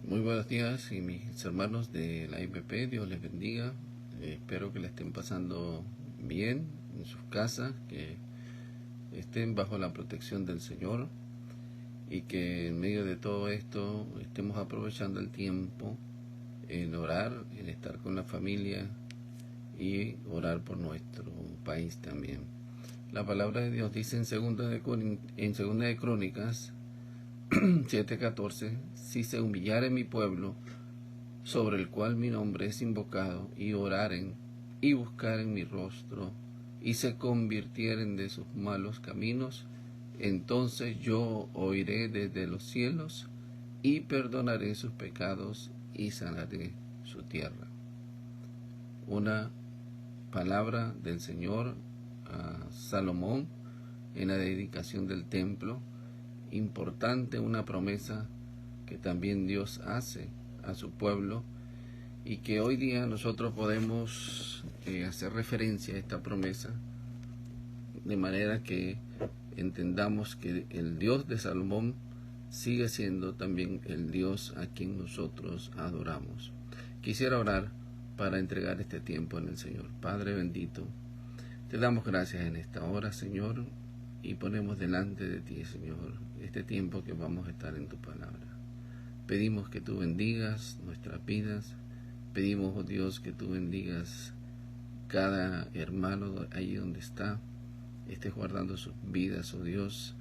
Muy buenos días y mis hermanos de la IPP, Dios les bendiga. Espero que la estén pasando bien en sus casas, que estén bajo la protección del Señor y que en medio de todo esto estemos aprovechando el tiempo en orar, en estar con la familia y orar por nuestro país también. La palabra de Dios dice en segunda de Crónicas 7:14, si se humillare mi pueblo, sobre el cual mi nombre es invocado, y oraren y buscaren mi rostro, y se convirtieren de sus malos caminos, entonces yo oiré desde los cielos, y perdonaré sus pecados, y sanaré su tierra. Una palabra del Señor a Salomón en la dedicación del templo. Importante, una promesa que también Dios hace a su pueblo y que hoy día nosotros podemos hacer referencia a esta promesa de manera que entendamos que el Dios de Salomón sigue siendo también el Dios a quien nosotros adoramos. Quisiera orar para entregar este tiempo en el Señor. Padre bendito, te damos gracias en esta hora, Señor, y ponemos delante de ti, Señor, este tiempo que vamos a estar en tu palabra. Pedimos que tú bendigas nuestras vidas. Pedimos, oh Dios, que tú bendigas cada hermano allí donde está, estés guardando sus vidas, oh Dios,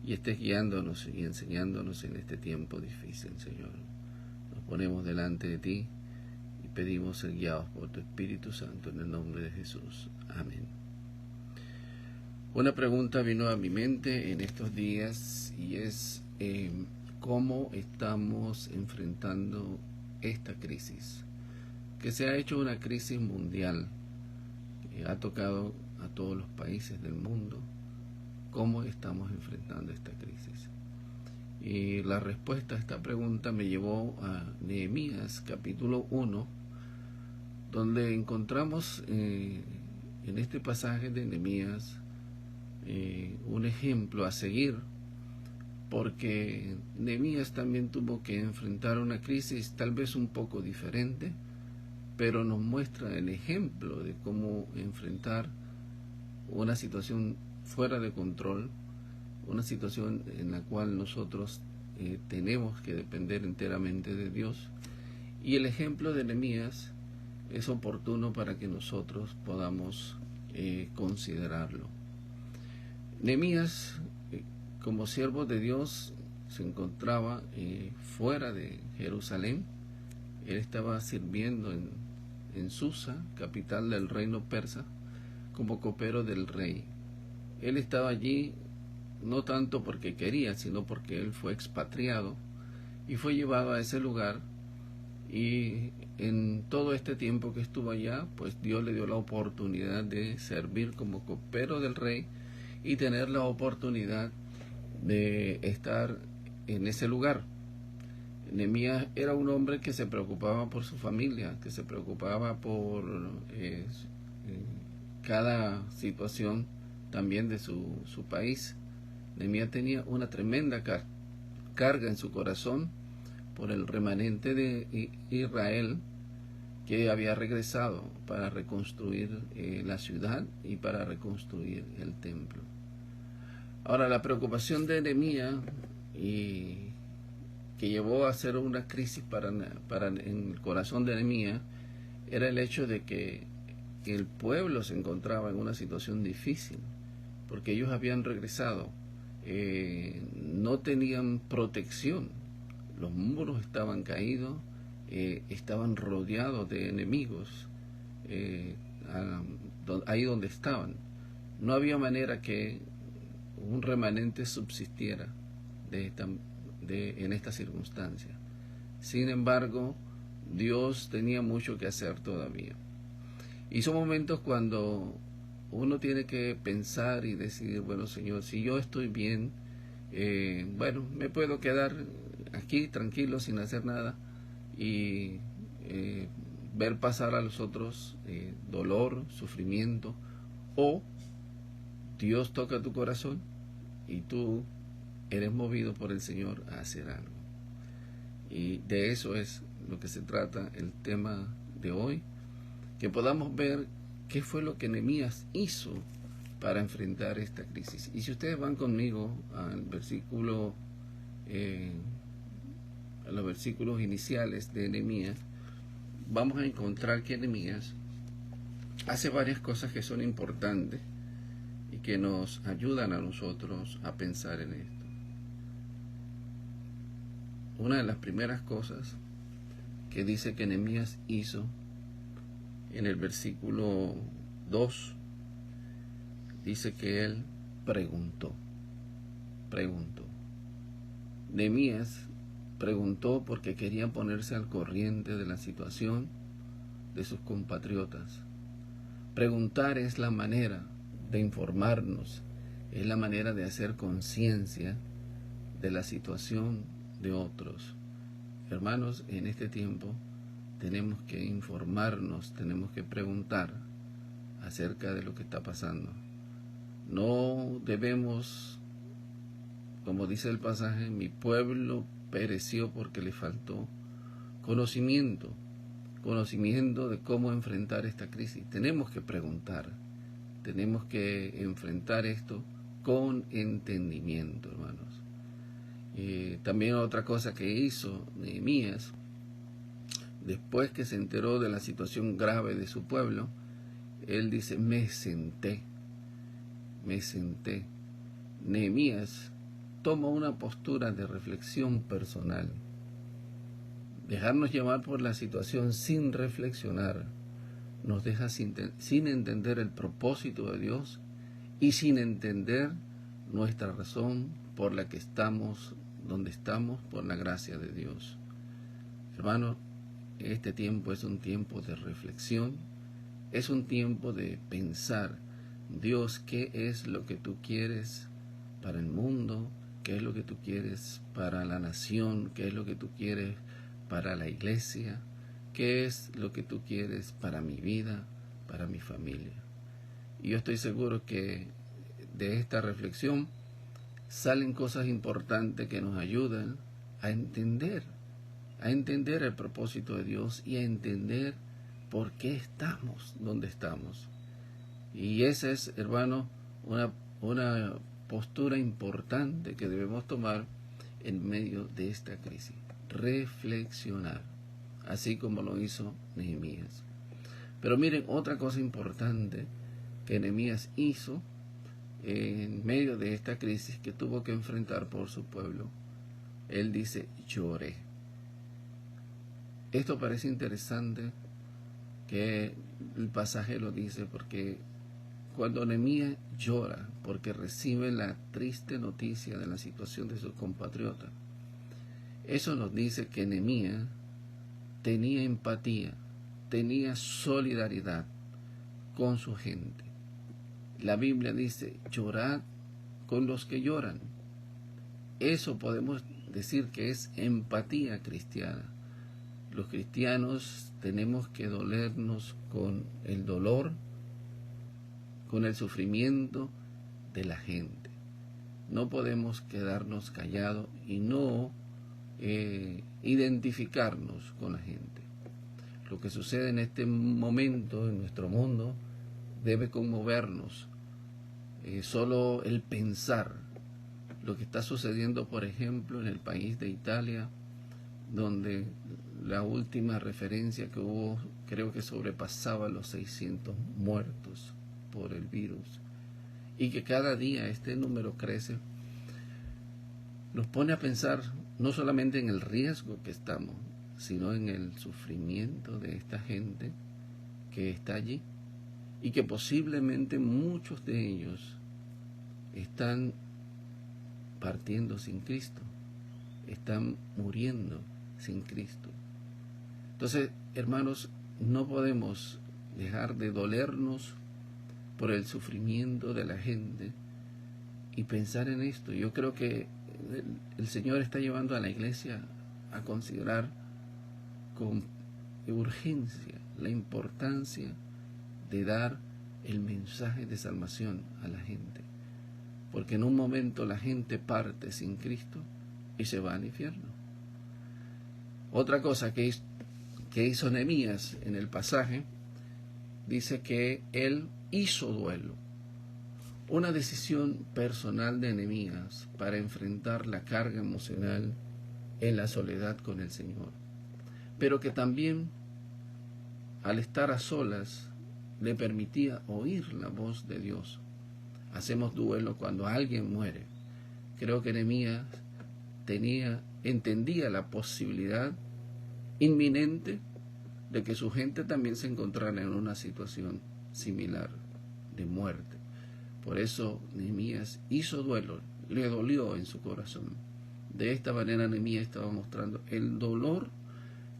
y estés guiándonos y enseñándonos en este tiempo difícil, Señor. Nos ponemos delante de ti y pedimos ser guiados por tu Espíritu Santo en el nombre de Jesús. Amén. Una pregunta vino a mi mente en estos días y es ¿cómo estamos enfrentando esta crisis? Que se ha hecho una crisis mundial, que ha tocado a todos los países del mundo. ¿Cómo estamos enfrentando esta crisis? Y la respuesta a esta pregunta me llevó a Nehemías capítulo 1, donde encontramos en este pasaje de Nehemías un ejemplo a seguir, porque Nehemías también tuvo que enfrentar una crisis tal vez un poco diferente, pero nos muestra el ejemplo de cómo enfrentar una situación fuera de control, una situación en la cual nosotros tenemos que depender enteramente de Dios. Y el ejemplo de Nehemías es oportuno para que nosotros podamos considerarlo. Nehemías, como siervo de Dios, se encontraba fuera de Jerusalén. Él estaba sirviendo en Susa, capital del reino persa, como copero del rey. Él estaba allí no tanto porque quería, sino porque él fue expatriado y fue llevado a ese lugar, y en todo este tiempo que estuvo allá, pues Dios le dio la oportunidad de servir como copero del rey y tener la oportunidad de estar en ese lugar. Nehemías era un hombre que se preocupaba por su familia, que se preocupaba por cada situación también de su país. Nehemías tenía una tremenda carga en su corazón por el remanente de Israel que había regresado para reconstruir la ciudad y para reconstruir el templo. Ahora, la preocupación de Nehemías y que llevó a hacer una crisis en el corazón de Nehemías era el hecho de que el pueblo se encontraba en una situación difícil, porque ellos habían regresado, no tenían protección, los muros estaban caídos, estaban rodeados de enemigos ahí donde estaban. No había manera que un remanente subsistiera en esta circunstancia. Sin embargo, Dios tenía mucho que hacer todavía. Y son momentos cuando uno tiene que pensar y decidir, bueno, Señor, si yo estoy bien, bueno, me puedo quedar aquí tranquilo sin hacer nada y ver pasar a los otros dolor, sufrimiento, o Dios toca tu corazón y tú eres movido por el Señor a hacer algo. Y de eso es lo que se trata el tema de hoy, que podamos ver qué fue lo que Nehemías hizo para enfrentar esta crisis. Y si ustedes van conmigo al versículo, a los versículos iniciales de Nehemías, vamos a encontrar que Nehemías hace varias cosas que son importantes y que nos ayudan a nosotros a pensar en esto. Una de las primeras cosas que dice que Nehemías hizo en el versículo 2, dice que él preguntó. Nehemías preguntó porque quería ponerse al corriente de la situación de sus compatriotas. Preguntar es la manera de informarnos, es la manera de hacer conciencia de la situación de otros. Hermanos, en este tiempo tenemos que informarnos, tenemos que preguntar acerca de lo que está pasando. No debemos, como dice el pasaje, mi pueblo pereció porque le faltó conocimiento de cómo enfrentar esta crisis. Tenemos que preguntar, tenemos que enfrentar esto con entendimiento, hermanos. También otra cosa que hizo Nehemías, después que se enteró de la situación grave de su pueblo, él dice, me senté. Nehemías toma una postura de reflexión personal. Dejarnos llevar por la situación sin reflexionar nos deja sin entender el propósito de Dios y sin entender nuestra razón por la que estamos donde estamos por la gracia de Dios. Hermanos, este tiempo es un tiempo de reflexión, es un tiempo de pensar, Dios, ¿qué es lo que tú quieres para el mundo? ¿Qué es lo que tú quieres para la nación? ¿Qué es lo que tú quieres para la iglesia? ¿Qué es lo que tú quieres para mi vida, para mi familia? Y yo estoy seguro que de esta reflexión salen cosas importantes que nos ayudan a entender el propósito de Dios y a entender por qué estamos donde estamos. Y esa es, hermano, una postura importante que debemos tomar en medio de esta crisis. Reflexionar, así como lo hizo Nehemías. Pero miren, otra cosa importante que Nehemías hizo en medio de esta crisis que tuvo que enfrentar por su pueblo, él dice, lloré. Esto parece interesante que el pasaje lo dice, porque cuando Nehemías llora porque recibe la triste noticia de la situación de sus compatriotas, eso nos dice que Nehemías tenía empatía, tenía solidaridad con su gente. La Biblia dice, llorad con los que lloran. Eso podemos decir que es empatía cristiana. Los cristianos tenemos que dolernos con el dolor, con el sufrimiento de la gente. No podemos quedarnos callados y no identificarnos con la gente. Lo que sucede en este momento en nuestro mundo debe conmovernos. Solo el pensar lo que está sucediendo, por ejemplo, en el país de Italia, donde la última referencia que hubo creo que sobrepasaba los 600 muertos por el virus, y que cada día este número crece, nos pone a pensar no solamente en el riesgo que estamos, sino en el sufrimiento de esta gente que está allí, y que posiblemente muchos de ellos están partiendo sin Cristo, están muriendo sin Cristo. Entonces, hermanos, no podemos dejar de dolernos por el sufrimiento de la gente y pensar en esto. Yo creo que el Señor está llevando a la iglesia a considerar con urgencia la importancia de dar el mensaje de salvación a la gente, porque en un momento la gente parte sin Cristo y se va al infierno. Otra cosa que hizo Nehemías en el pasaje, dice que él hizo duelo. Una decisión personal de Nehemías para enfrentar la carga emocional en la soledad con el Señor. Pero que también, al estar a solas, le permitía oír la voz de Dios. Hacemos duelo cuando alguien muere. Creo que Nehemías entendía la posibilidad inminente de que su gente también se encontrara en una situación similar de muerte. Por eso Nehemías hizo duelo, le dolió en su corazón. De esta manera Nehemías estaba mostrando el dolor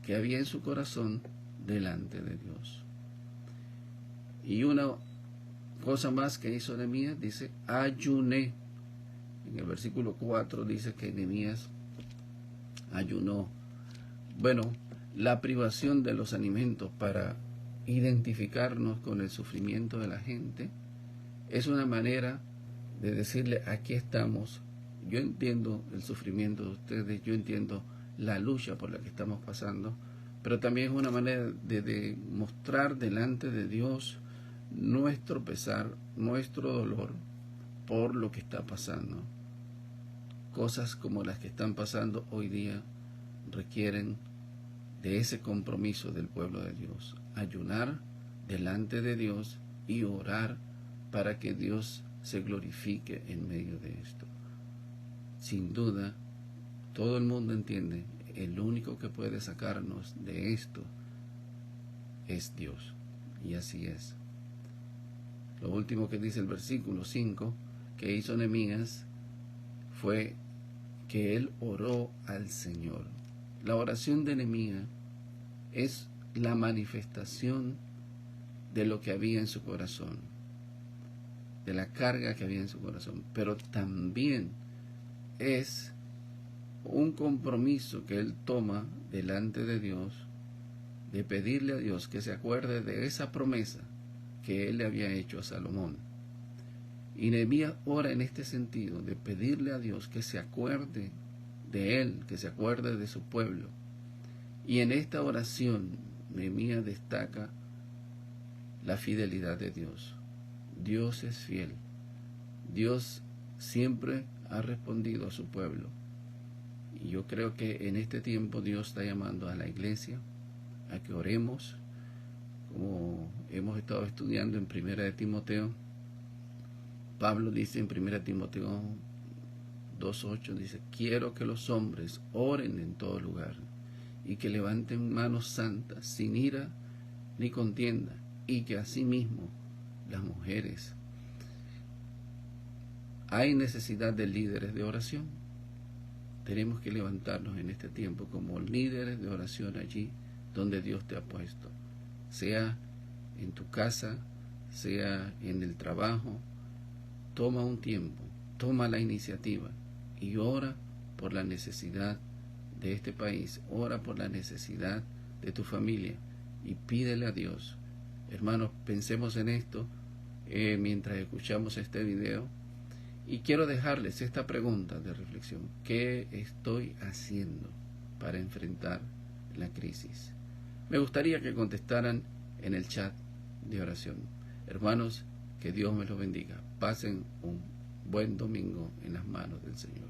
que había en su corazón delante de Dios. Y una cosa más que hizo Nehemías, dice, ayuné. En el versículo 4 dice que Nehemías ayunó. Bueno, la privación de los alimentos para identificarnos con el sufrimiento de la gente es una manera de decirle, aquí estamos, yo entiendo el sufrimiento de ustedes, yo entiendo la lucha por la que estamos pasando, pero también es una manera de mostrar delante de Dios nuestro pesar, nuestro dolor por lo que está pasando. Cosas como las que están pasando hoy día requieren de ese compromiso del pueblo de Dios. Ayunar delante de Dios y orar para que Dios se glorifique en medio de esto. Sin duda, todo el mundo entiende, el único que puede sacarnos de esto es Dios. Y así es. Lo último que dice el versículo 5 que hizo Nehemías fue que él oró al Señor. La oración de Nehemías es la manifestación de lo que había en su corazón, de la carga que había en su corazón, pero también es un compromiso que él toma delante de Dios, de pedirle a Dios que se acuerde de esa promesa que él le había hecho a Salomón. Y Nehemías ora en este sentido, de pedirle a Dios que se acuerde de él, que se acuerde de su pueblo. Y en esta oración Nehemías destaca la fidelidad de Dios. Dios es fiel. Dios siempre ha respondido a su pueblo. Y yo creo que en este tiempo Dios está llamando a la iglesia a que oremos, como hemos estado estudiando en 1 de Timoteo. Pablo dice en 1 Timoteo 2:8, dice, quiero que los hombres oren en todo lugar y que levanten manos santas, sin ira ni contienda, y que asimismo las mujeres. Hay necesidad de líderes de oración. Tenemos que levantarnos en este tiempo como líderes de oración allí donde Dios te ha puesto, sea en tu casa, sea en el trabajo. Toma un tiempo, toma la iniciativa y ora por la necesidad de este país, ora por la necesidad de tu familia y pídele a Dios. Hermanos, pensemos en esto mientras escuchamos este video, y quiero dejarles esta pregunta de reflexión: ¿qué estoy haciendo para enfrentar la crisis? Me gustaría que contestaran en el chat de oración. Hermanos, que Dios me los bendiga. Pasen un buen domingo en las manos del Señor.